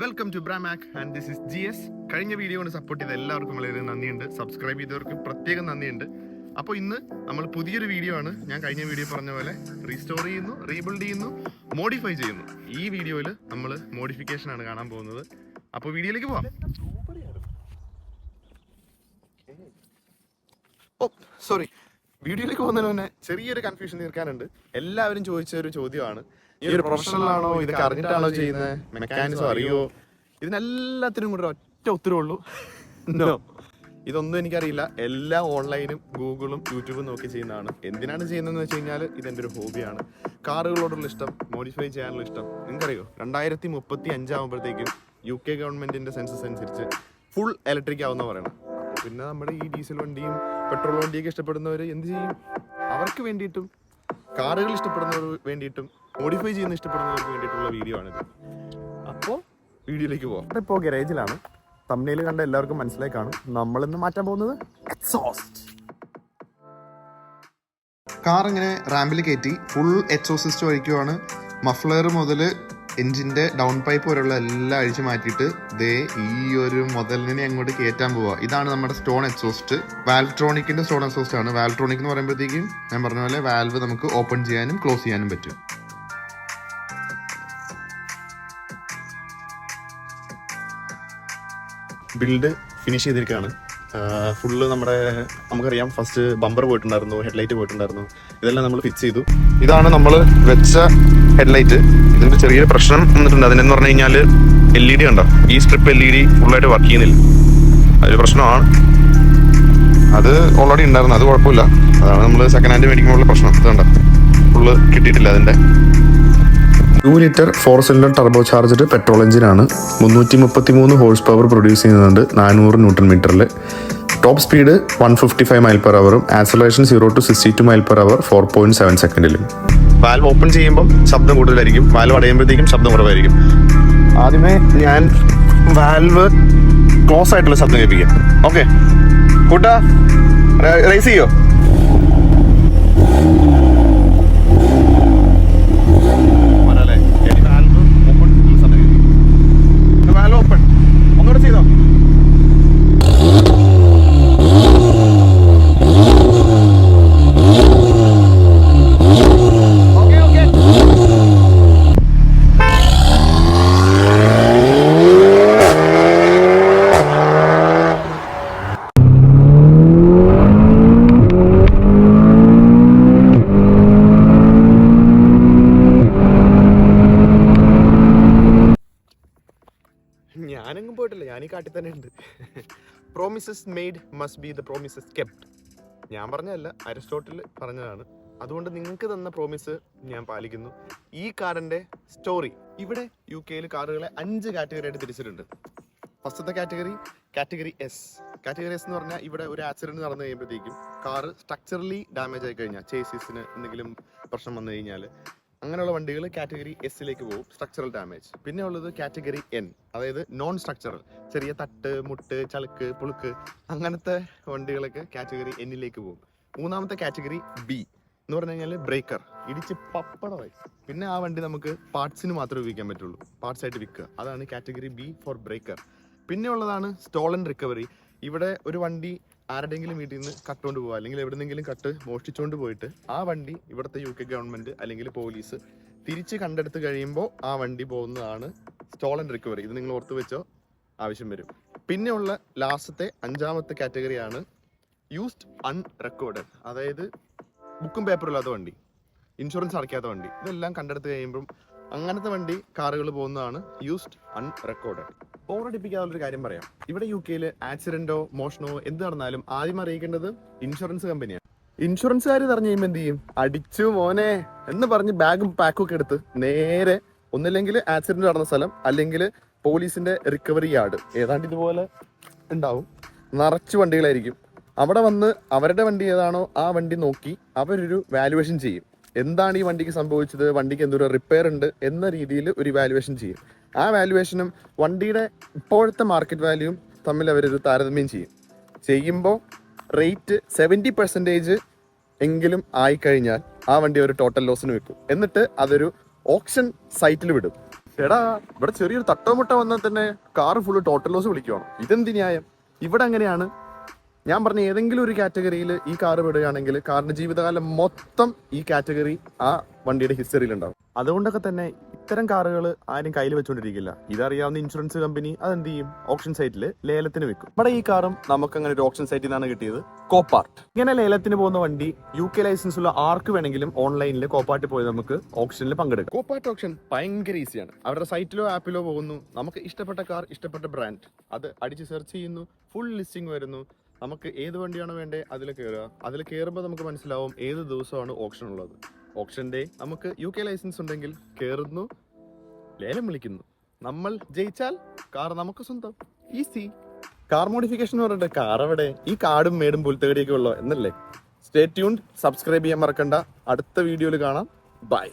Welcome to Bramac and this is GS. കഴിഞ്ഞ video കൊണ്ട് support ചെയ്ത എല്ലാവർക്കും വളരെ നന്ദിയുണ്ട്. സബ്സ്ക്രൈബ് ചെയ്തവർക്ക് പ്രത്യേകം നന്ദിയുണ്ട്. അപ്പോൾ ഇന്ന് നമ്മൾ പുതിയൊരു വീഡിയോ ആണ്. ഞാൻ കഴിഞ്ഞ വീഡിയോ പറഞ്ഞ പോലെ റീസ്റ്റോർ ചെയ്യുന്നു, റീബിൽഡ് ചെയ്യുന്നു, മോഡിഫൈ ചെയ്യുന്നു. ഈ വീഡിയോയിൽ നമ്മൾ മോഡിഫിക്കേഷൻ ആണ് കാണാൻ പോകുന്നത്. അപ്പോൾ വീഡിയോയിലേക്ക് പോവാം. സോറി, വീഡിയോയിലേക്ക് പോകുന്നതിന് മുന്നേ ചെറിയൊരു കൺഫ്യൂഷൻ തീർക്കാനുണ്ട്. എല്ലാവരും ചോദിച്ച ഒരു ചോദ്യമാണ്, ഈ ഒരു പ്രൊഫഷണൽ ആണോ, ഇതൊക്കെ അറിഞ്ഞിട്ടാണോ ചെയ്യുന്നത്, മെക്കാനിസം അറിയോ? ഇതിനെല്ലാത്തിനും കൂടെ ഒറ്റ ഉത്തരവുള്ളൂ, നോ. ഇതൊന്നും എനിക്കറിയില്ല. എല്ലാം ഓൺലൈനും ഗൂഗിളും യൂട്യൂബും നോക്കി ചെയ്യുന്നതാണ്. എന്തിനാണ് ചെയ്യുന്നതെന്ന് വെച്ച് കഴിഞ്ഞാൽ ഇതെൻ്റെ ഒരു ഹോബിയാണ്. കാറുകളോടുള്ള ഇഷ്ടം, മോഡിഫൈ ചെയ്യാനുള്ള ഇഷ്ടം. നിങ്ങൾക്കറിയോ, 2035 ആകുമ്പോഴത്തേക്കും UK ഗവൺമെന്റിന്റെ സെൻസസ് അനുസരിച്ച് ഫുൾ ഇലക്ട്രിക് ആവുന്ന പറയണം. പിന്നെ നമ്മുടെ ഈ ഡീസൽ വണ്ടിയും പെട്രോൾ വണ്ടിയൊക്കെ ഇഷ്ടപ്പെടുന്നവർ എന്ത് ചെയ്യും? അവർക്ക് വേണ്ടിയിട്ടും കാറുകൾ ഇഷ്ടപ്പെടുന്നവർക്ക് വേണ്ടിയിട്ടും മോഡിഫൈ ചെയ്യുന്ന ഇഷ്ടപ്പെടുന്നവർക്ക് വേണ്ടിയിട്ടുള്ള വീഡിയോ ആണിത്. അപ്പോൾ വീഡിയോയിലേക്ക് പോകാം. ഇപ്പോൾ ഗാരേജിലാണ്. തംബ്നെയിൽ കണ്ട എല്ലാവർക്കും മനസ്സിലായി കാണും. നമ്മളിന്ന് മാറ്റാൻ പോകുന്നത് എക്സോസ്റ്റ്. കാർ ഇങ്ങനെ റാമ്പിൽ കയറ്റി ഫുൾ എക്സോസിസ്റ്റ് വഹിക്കുവാണ്. മഫ്ലർ മുതൽ എഞ്ചിന്റെ ഡൗൺ പൈപ്പ് വരെയുള്ള എല്ലാം അഴിച്ചു മാറ്റിയിട്ട് ദേ ഈ ഒരു മുതലിനെ അങ്ങോട്ട് കയറ്റാൻ പോവുക. ഇതാണ് നമ്മുടെ സ്റ്റോൺ എക്സോസ്റ്റ്. വാൽവ്ട്രോണിക്കിന്റെ സ്റ്റോൺ എക്സോസ്റ്റ് ആണ്. വാൽവ്ട്രോണിക് എന്ന് പറയുമ്പോഴത്തേക്കും ഞാൻ പറഞ്ഞ പോലെ വാൽവ് നമുക്ക് ഓപ്പൺ ചെയ്യാനും ക്ലോസ് ചെയ്യാനും പറ്റും. ബിൽഡ് ഫിനിഷ് ചെയ്തിരിക്കുകയാണ്. ഫുള്ള് നമുക്കറിയാം, ഫസ്റ്റ് ബമ്പർ പോയിട്ടുണ്ടായിരുന്നു, ഹെഡ്ലൈറ്റ് പോയിട്ടുണ്ടായിരുന്നു. ഇതെല്ലാം നമ്മൾ ഫിക്സ് ചെയ്തു. ഇതാണ് നമ്മൾ വെച്ച ഹെഡ്ലൈറ്റ്. ഇതിന്റെ ചെറിയൊരു പ്രശ്നം വന്നിട്ടുണ്ട്. അതിനെന്ന് പറഞ്ഞു കഴിഞ്ഞാൽ LED കണ്ടോ, ഈ സ്ട്രിപ്പ് LED ഫുള്ളായിട്ട് വർക്ക് ചെയ്യുന്നില്ല. അതൊരു പ്രശ്നമാണ്. അത് ഓൾറെഡി ഉണ്ടായിരുന്നു, അത് കുഴപ്പമില്ല. അതാണ് നമ്മൾ സെക്കൻഡ് ഹാൻഡ് മേടിക്കുമ്പോഴുള്ള പ്രശ്നം. ഇതുണ്ട്, ഫുള്ള് കിട്ടിയിട്ടില്ല. അതിന്റെ 2 litre 4 cylinder turbo charged petrol എഞ്ചിനാണ്. 333 ഹോഴ്സ് പവർ പ്രൊഡ്യൂസ് ചെയ്യുന്നുണ്ട് 400 ന്യൂട്ടൺ മീറ്ററിൽ. ടോപ്പ് സ്പീഡ് 155 മൈൽ പെർ അവറും acceleration 0 to 62 mile per hour 4.7 സെക്കൻഡിലും. വാൽവ് ഓപ്പൺ ചെയ്യുമ്പോൾ ശബ്ദം കൂടുതലായിരിക്കും, വാൽവ് അടയുമ്പോഴത്തേക്കും ശബ്ദം കുറവായിരിക്കും. ആദ്യമേ ഞാൻ വാൽവ് ക്ലോസ് ആയിട്ടുള്ള ശബ്ദം കേൾപ്പിക്കാം. ഓക്കെ കൂട്ടാ, റേസ് ചെയ്യോ? ഞാനെങ്ങും പോയിട്ടില്ല, ഞാൻ ഈ കാട്ടിൽ തന്നെ ഉണ്ട്. Promises made must be the promises kept. ഞാൻ പറഞ്ഞതല്ല, അരിസ്റ്റോട്ടിൽ പറഞ്ഞതാണ്. അതുകൊണ്ട് നിങ്ങൾക്ക് തന്ന പ്രോമിസ് ഞാൻ പാലിക്കുന്നു. ഈ കാറിന്റെ സ്റ്റോറി, ഇവിടെ UK കാറുകളെ 5 കാറ്റഗറി ആയിട്ട് തിരിച്ചിട്ടുണ്ട്. ഫസ്റ്റത്തെ കാറ്റഗറി S. കാറ്റഗറി S എന്ന് പറഞ്ഞാൽ ഇവിടെ ഒരു ആക്സിഡന്റ് നടന്നു കഴിയുമ്പോഴത്തേക്കും കാറ് സ്ട്രക്ചറലി ഡാമേജ് ആയി കഴിഞ്ഞാൽ, ചേസിന് എന്തെങ്കിലും പ്രശ്നം വന്നു കഴിഞ്ഞാൽ, അങ്ങനെയുള്ള വണ്ടികൾ കാറ്റഗറി S-ലേക്ക് പോകും, സ്ട്രക്ചറൽ ഡാമേജ്. പിന്നെ ഉള്ളത് കാറ്റഗറി N, അതായത് നോൺ സ്ട്രക്ചറൽ, ചെറിയ തട്ട്, മുട്ട്, ചളുക്ക്, പുളുക്ക്, അങ്ങനത്തെ വണ്ടികളൊക്കെ കാറ്റഗറി N-ലേക്ക് പോകും. മൂന്നാമത്തെ കാറ്റഗറി B എന്ന് പറഞ്ഞു കഴിഞ്ഞാൽ ബ്രേക്കർ, ഇടിച്ച് പപ്പടമായി. പിന്നെ ആ വണ്ടി നമുക്ക് പാർട്സിന് മാത്രമേ ഉപയോഗിക്കാൻ പറ്റുള്ളൂ, പാർട്സ് ആയിട്ട് വിൽക്കുക. അതാണ് കാറ്റഗറി B ഫോർ ബ്രേക്കർ. പിന്നെ ഉള്ളതാണ് സ്റ്റോളൻ റിക്കവറി. ഇവിടെ ഒരു വണ്ടി ആരുടെയെങ്കിലും വീട്ടിൽ നിന്ന് കട്ടുകൊണ്ട് പോവുക, അല്ലെങ്കിൽ എവിടെന്നെങ്കിലും കട്ട് മോഷ്ടിച്ചുകൊണ്ട് പോയിട്ട് ആ വണ്ടി ഇവിടുത്തെ UK ഗവൺമെന്റ് അല്ലെങ്കിൽ പോലീസ് തിരിച്ച് കണ്ടെടുത്ത് കഴിയുമ്പോൾ ആ വണ്ടി പോകുന്നതാണ് സ്റ്റോളൻ റിക്കവറി. ഇത് നിങ്ങൾ ഓർത്ത് വെച്ചോ, ആവശ്യം വരും. പിന്നെയുള്ള ലാസ്റ്റത്തെ 5ാമത്തെ കാറ്റഗറിയാണ് യൂസ്ഡ് അൺറെക്കോർഡഡ്, അതായത് ബുക്കും പേപ്പറും ഇല്ലാത്ത വണ്ടി, ഇൻഷുറൻസ് അടയ്ക്കാത്ത വണ്ടി. ഇതെല്ലാം കണ്ടെടുത്ത് കഴിയുമ്പം അങ്ങനത്തെ വണ്ടി കാറുകൾ പോകുന്നതാണ് യൂസ്ഡ് അൺറെക്കോർഡഡ്. ഓവറടിപ്പിക്കാനുള്ളൊരു കാര്യം പറയാം. ഇവിടെ UK ആക്സിഡന്റോ മോഷണോ എന്ത് നടന്നാലും ആദ്യം അറിയിക്കേണ്ടത് ഇൻഷുറൻസ് കമ്പനിയാണ്. ഇൻഷുറൻസുകാർ പറഞ്ഞു കഴിയുമ്പോൾ എന്ത് ചെയ്യും? അടിച്ചു മോനെ എന്ന് പറഞ്ഞ് ബാഗും പാക്കും ഒക്കെ എടുത്ത് നേരെ ഒന്നില്ലെങ്കിൽ ആക്സിഡന്റ് നടന്ന സ്ഥലം, അല്ലെങ്കിൽ പോലീസിന്റെ റിക്കവറി യാർഡ്, ഏതാണ്ട് ഇതുപോലെ ഉണ്ടാവും, നിറച്ച് വണ്ടികളായിരിക്കും. അവിടെ വന്ന് അവരുടെ വണ്ടി ഏതാണോ ആ വണ്ടി നോക്കി അവരൊരു വാല്യുവേഷൻ ചെയ്യും. എന്താണ് ഈ വണ്ടിക്ക് സംഭവിച്ചത്, വണ്ടിക്ക് എന്തൊരു റിപ്പയർ ഉണ്ട് എന്ന രീതിയിൽ ഒരു വാല്യുവേഷൻ ചെയ്യും. ആ വാല്യുവേഷനും വണ്ടിയുടെ ഇപ്പോഴത്തെ മാർക്കറ്റ് വാല്യൂവും തമ്മിൽ അവരൊരു താരതമ്യം ചെയ്യുമ്പോൾ റേറ്റ് 70% എങ്കിലും ആയിക്കഴിഞ്ഞാൽ ആ വണ്ടി ഒരു ടോട്ടൽ ലോസിന് വെക്കും. എന്നിട്ട് അതൊരു ഓപ്ഷൻ സൈറ്റിൽ വിടും. എടാ ഇവിടെ ചെറിയൊരു തട്ടോമുട്ട വന്നാൽ തന്നെ കാറ് ഫുള്ള് ടോട്ടൽ ലോസ് വിളിക്കുവാണ്. ഇതെന്ത് ന്യായം? ഇവിടെ അങ്ങനെയാണ്. ഞാൻ പറഞ്ഞ ഏതെങ്കിലും ഒരു കാറ്റഗറിയിൽ ഈ കാറ് വിടുകയാണെങ്കിൽ കാറിന്റെ ജീവിതകാലം മൊത്തം ഈ കാറ്റഗറി ആ വണ്ടിയുടെ ഹിസ്റ്ററിയിൽ ഉണ്ടാവും. അതുകൊണ്ടൊക്കെ തന്നെ ഇത്തരം കാറുകൾ ആരും കയ്യിൽ വെച്ചുകൊണ്ടിരിക്കില്ല. ഇതറിയാവുന്ന ഇൻഷുറൻസ് കമ്പനി അതെന്ത് ചെയ്യും? ഓപ്ഷൻ സൈറ്റിൽ ലേലത്തിന് വെക്കും. ഇവിടെ ഈ കാറും നമുക്ക് അങ്ങനെ ഒരു ഓപ്ഷൻ സൈറ്റിൽ നിന്നാണ് കിട്ടിയത്, കോപ്പാർട്ട്. ഇങ്ങനെ ലേലത്തിന് പോകുന്ന വണ്ടി UK ലൈസൻസ് ഉള്ള ആർക്ക് വേണമെങ്കിലും ഓൺലൈനിൽ കോപ്പാർട്ടിൽ പോയി നമുക്ക് ഓപ്ഷനിൽ പങ്കെടുക്കാം. കോപ്പാർട്ട് ഓപ്ഷൻ ഭയങ്കര ഈസിയാണ്. അവരുടെ സൈറ്റിലോ ആപ്പിലോ പോകുന്നു, നമുക്ക് ഇഷ്ടപ്പെട്ട കാർ, ഇഷ്ടപ്പെട്ട ബ്രാൻഡ് അത് അടിച്ച് സെർച്ച് ചെയ്യുന്നു, ഫുൾ ലിസ്റ്റിംഗ് വരുന്നു. നമുക്ക് ഏത് വണ്ടിയാണോ വേണ്ടത് അതിൽ കയറുക. അതിൽ കയറുമ്പോൾ നമുക്ക് മനസ്സിലാവും ഏത് ദിവസമാണ് ഓപ്ഷൻ ഉള്ളത്. ഓപ്ഷൻ ഡേ നമുക്ക് UK ലൈസൻസ് ഉണ്ടെങ്കിൽ കയറുന്നു, ലേലം വിളിക്കുന്നു. നമ്മൾ ജയിച്ചാൽ കാർ നമുക്ക് സ്വന്തം. ഈസി. കാർ മോഡിഫിക്കേഷൻ എന്ന് പറഞ്ഞിട്ട് കാർ എവിടെ? ഈ കാടും മേടും പുൽത്തകടിയൊക്കെ ഉള്ളോ എന്നല്ലേ? സ്റ്റേ ട്യൂൺഡ്, സബ്സ്ക്രൈബ് ചെയ്യാൻ മറക്കണ്ട. അടുത്ത വീഡിയോയിൽ കാണാം. ബൈ.